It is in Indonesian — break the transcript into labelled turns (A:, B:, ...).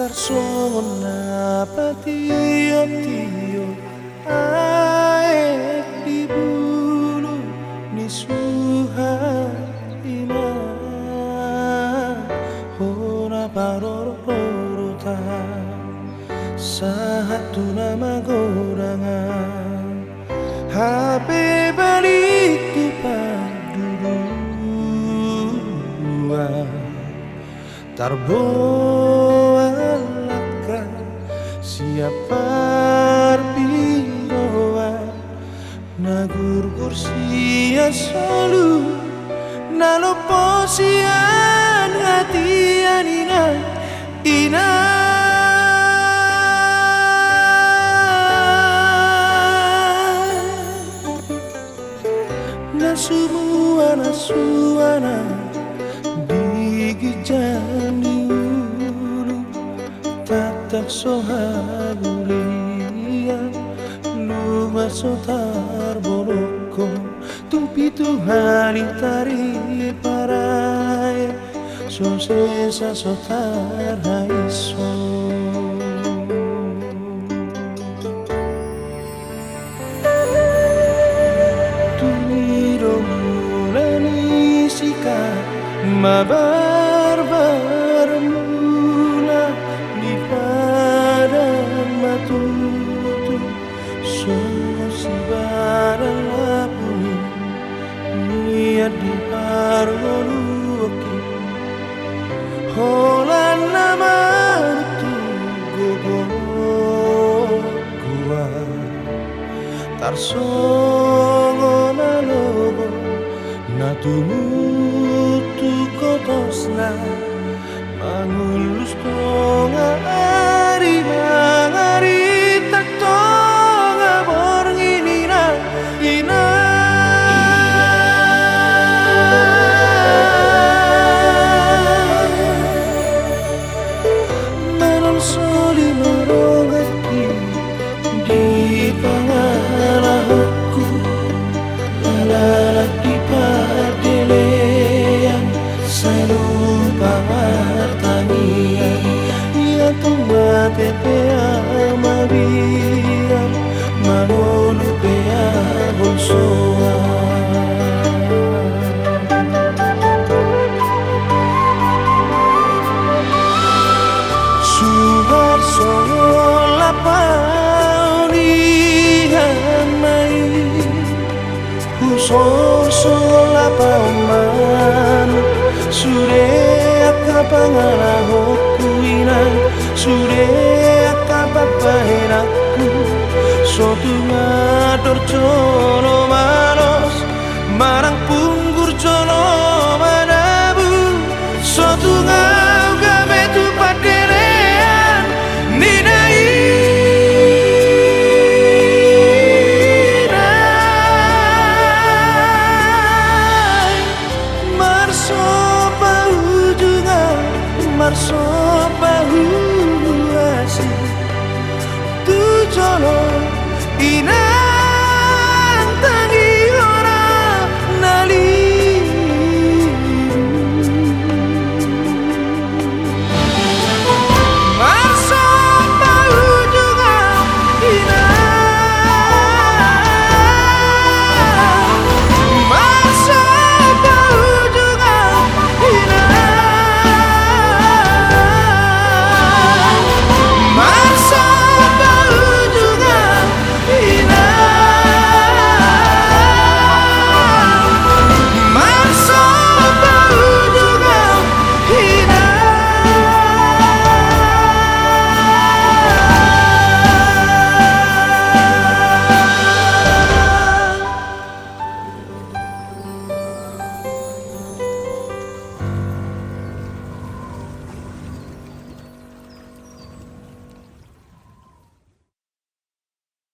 A: Tarsona patio-tio aek di bulu ni suhaina hona parorota satu nama gorangan HP balik tu paduruan tarboalaka siapa pindoan nagur kursia solu nalo posian hati anina ina nasuana digijani ulu tatak sohagulian lupa sotar boroko tumpi tuhani tari parai sosesa sotar haiso mabar-bar mula di padang matutu semua si barang lapuni niat di pargoluki holan nama tu gogo gua tarsongo nalogo natumutu kotosna mangulus tonga ari mangari tak tonga bornginina ina manon soli marongaki di pangalahku lalak di padelean saya lupa martani ya tumba tepea mabian manolu pea bolsoa suhar sola paunihan mai sola paman sure akapangala hokuinan sure akapapahenaku sotu ngador jono manos marang punggur jono manabu sotu ngau gabe tu padelean ninai marsobahu asih tu jolo ina